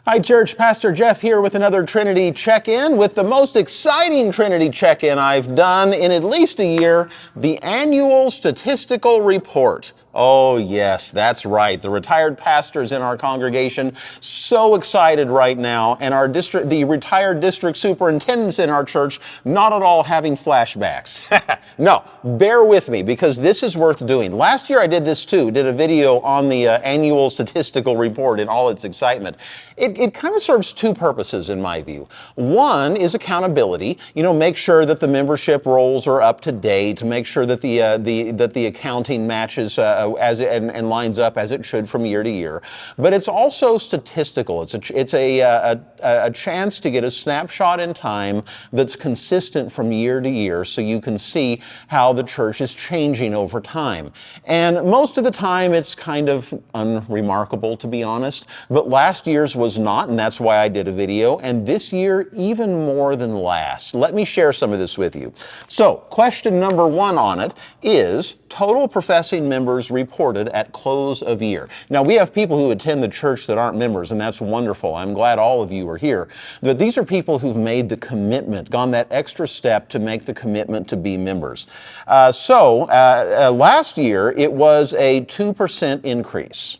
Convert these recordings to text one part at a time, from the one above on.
Hi, Church. Pastor Jeff here with another Trinity check-in, with the most exciting Trinity check-in I've done in at least a year, the annual Statistical Report. Oh yes, that's right. The retired pastors in our congregation, so excited right now, and the retired district superintendents in our church, not at all having flashbacks. No, bear with me because this is worth doing. Last year I did this too, did a video on the annual Statistical Report in all its excitement. It kind of serves two purposes in my view. One is accountability. Make sure that the membership rolls are up to date, to make sure that the accounting matches and lines up as it should from year to year. But it's also statistical. It's a chance to get a snapshot in time that's consistent from year to year, so you can see how the church is changing over time. And most of the time it's kind of unremarkable, to be honest. But last year's was not, and that's why I did a video. And this year, even more than last. Let me share some of this with you. So, question number one on it is total professing members reported at close of year. Now, we have people who attend the church that aren't members, and that's wonderful. I'm glad all of you are here. But these are people who've made the commitment, gone that extra step to make the commitment to be members. Last year, it was a 2% increase.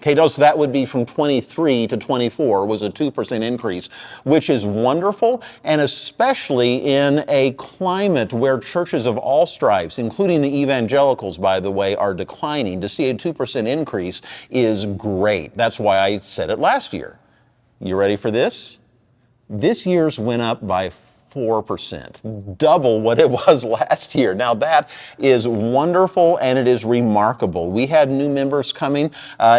Okay, so that would be from 23 to 24 was a 2% increase, which is wonderful, and especially in a climate where churches of all stripes, including the evangelicals, by the way, are declining. To see a 2% increase is great. That's why I said it last year. You ready for this? This year's went up by 4%, double what it was last year. Now that is wonderful and it is remarkable. We had new members coming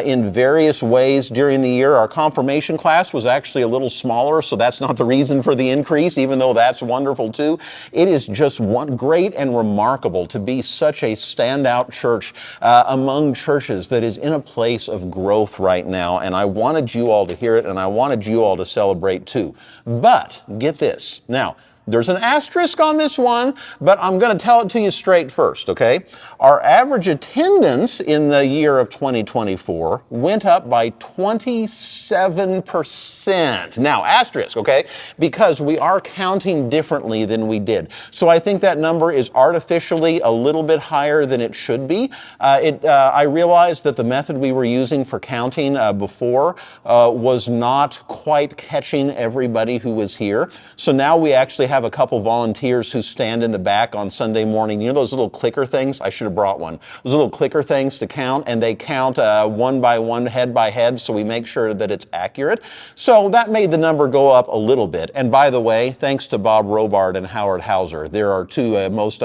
in various ways during the year. Our confirmation class was actually a little smaller, so that's not the reason for the increase, even though that's wonderful too. It is just great and remarkable to be such a standout church among churches that is in a place of growth right now, and I wanted you all to hear it and I wanted you all to celebrate too. But get this. Now, there's an asterisk on this one, but I'm going to tell it to you straight first, okay? Our average attendance in the year of 2024 went up by 27%. Now, asterisk, okay? Because we are counting differently than we did. So I think that number is artificially a little bit higher than it should be. I realized that the method we were using for counting before was not quite catching everybody who was here. So now we actually have a couple volunteers who stand in the back on Sunday morning. You know those little clicker things? I should have brought one. Those little clicker things to count, and they count one by one, head by head, so we make sure that it's accurate. So that made the number go up a little bit. And by the way, thanks to Bob Robart and Howard Hauser, there are two most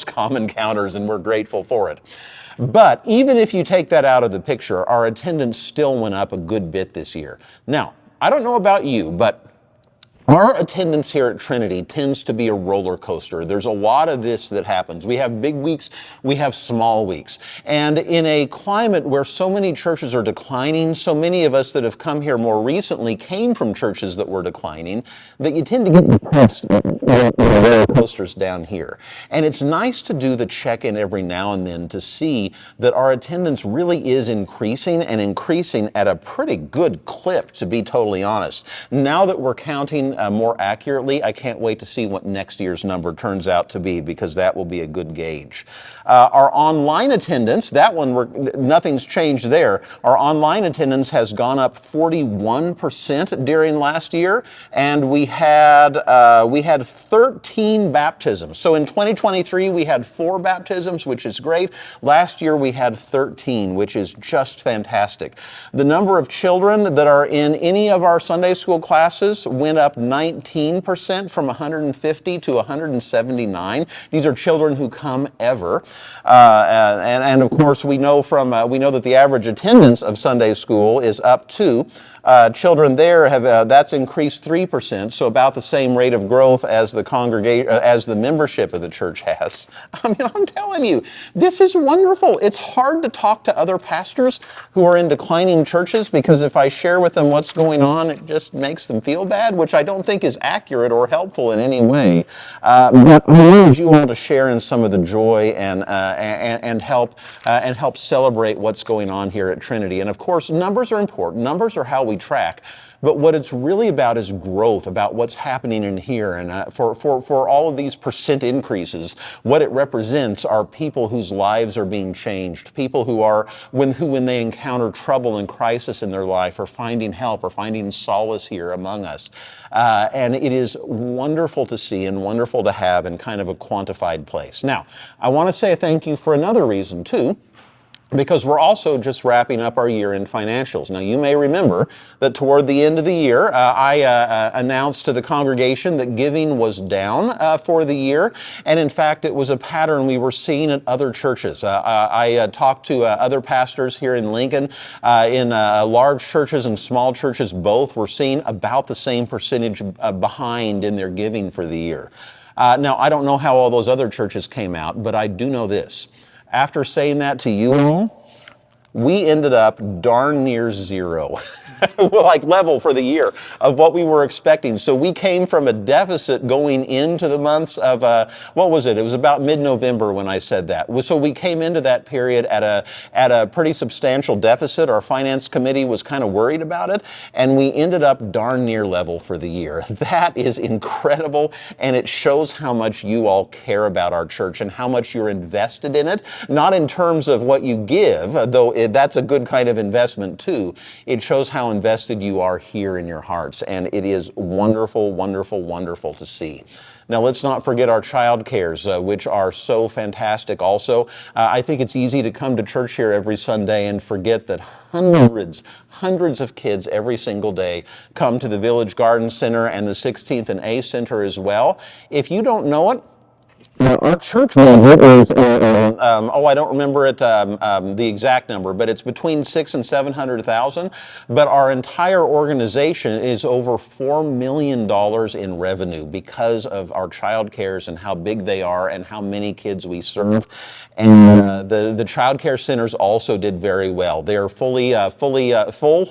common counters, and we're grateful for it. But even if you take that out of the picture, our attendance still went up a good bit this year. Now, I don't know about you, but our attendance here at Trinity tends to be a roller coaster. There's a lot of this that happens. We have big weeks, we have small weeks. And in a climate where so many churches are declining, so many of us that have come here more recently came from churches that were declining, that you tend to get depressed roller coasters down here. And it's nice to do the check-in every now and then to see that our attendance really is increasing, and increasing at a pretty good clip, to be totally honest. Now that we're counting more accurately, I can't wait to see what next year's number turns out to be, because that will be a good gauge. Our online attendance, that one, nothing's changed there. Our online attendance has gone up 41% during last year, and we had 13 baptisms. So in 2023, we had 4 baptisms, which is great. Last year, we had 13, which is just fantastic. The number of children that are in any of our Sunday school classes went up 19% from 150 to 179. These are children who come ever. And of course, we know that the average attendance of Sunday school is up to children there that's increased 3%, so about the same rate of growth as the membership of the church has. I mean, I'm telling you, this is wonderful. It's hard to talk to other pastors who are in declining churches, because if I share with them what's going on, it just makes them feel bad, which I don't don't think is accurate or helpful in any way. But I wanted you all to share in some of the joy and help celebrate what's going on here at Trinity. And of course, numbers are important. Numbers are how we track. But what it's really about is growth, about what's happening in here. And for all of these percent increases, what it represents are people whose lives are being changed, people who when they encounter trouble and crisis in their life, are finding help or finding solace here among us. And it is wonderful to see and wonderful to have in kind of a quantified place. Now, I want to say thank you for another reason, too, because we're also just wrapping up our year-end financials. Now, you may remember that toward the end of the year, I announced to the congregation that giving was down for the year, and in fact, it was a pattern we were seeing at other churches. I talked to other pastors here in Lincoln, in large churches and small churches both. Were seeing about the same percentage behind in their giving for the year. Now, I don't know how all those other churches came out, but I do know this. After saying that to you all, we ended up darn near zero, like level for the year of what we were expecting. So we came from a deficit going into the months of, what was it? It was about mid-November when I said that. So we came into that period at a pretty substantial deficit. Our finance committee was kind of worried about it, and we ended up darn near level for the year. That is incredible, and it shows how much you all care about our church and how much you're invested in it, not in terms of what you give, though that's a good kind of investment too. It shows how invested you are here in your hearts, and it is wonderful, wonderful, wonderful to see. Now, let's not forget our child cares, which are so fantastic also. I think it's easy to come to church here every Sunday and forget that hundreds of kids every single day come to the Village Garden Center and the 16th and A Center as well. If you don't know it, our church budget is, I don't remember it, the exact number, but it's between $600,000 and $700,000. But our entire organization is over $4 million in revenue because of our child cares and how big they are and how many kids we serve. And the child care centers also did very well. They're fully full.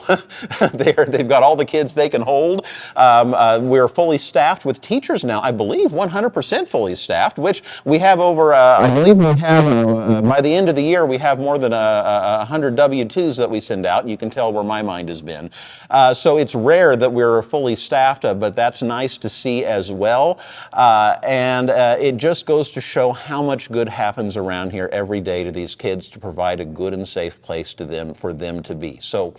They've got all the kids they can hold. We're fully staffed with teachers now, I believe 100% fully staffed, which we have over, I believe we have, by the end of the year, we have more than 100 W-2s that we send out. You can tell where my mind has been. So it's rare that we're fully staffed, but that's nice to see as well. And it just goes to show how much good happens around here every day to these kids to provide a good and safe place to them, for them to be. So,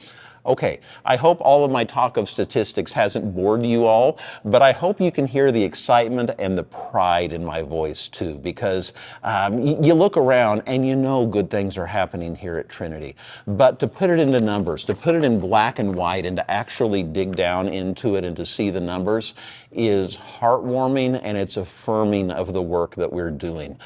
okay, I hope all of my talk of statistics hasn't bored you all, but I hope you can hear the excitement and the pride in my voice too, because you look around and you know good things are happening here at Trinity. But to put it into numbers, to put it in black and white, and to actually dig down into it and to see the numbers is heartwarming, and it's affirming of the work that we're doing.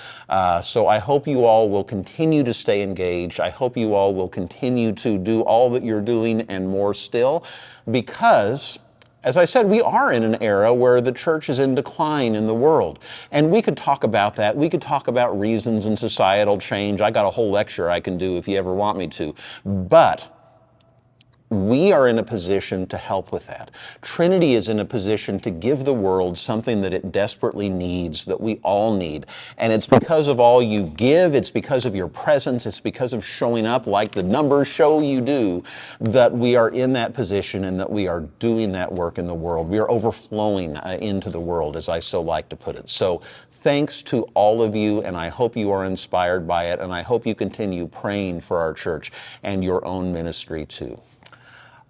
So I hope you all will continue to stay engaged. I hope you all will continue to do all that you're doing and more still, because, as I said, we are in an era where the church is in decline in the world. And we could talk about that. We could talk about reasons and societal change. I got a whole lecture I can do if you ever want me to. But we are in a position to help with that. Trinity is in a position to give the world something that it desperately needs, that we all need. And it's because of all you give, it's because of your presence, it's because of showing up like the numbers show you do, that we are in that position and that we are doing that work in the world. We are overflowing into the world, as I so like to put it. So thanks to all of you, and I hope you are inspired by it, and I hope you continue praying for our church and your own ministry too.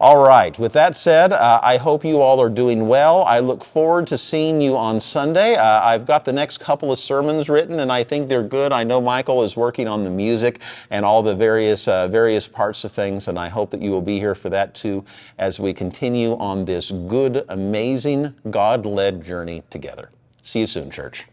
All right, with that said, I hope you all are doing well. I look forward to seeing you on Sunday. I've got the next couple of sermons written, and I think they're good. I know Michael is working on the music and all the various parts of things, and I hope that you will be here for that too, as we continue on this good, amazing, God-led journey together. See you soon, church.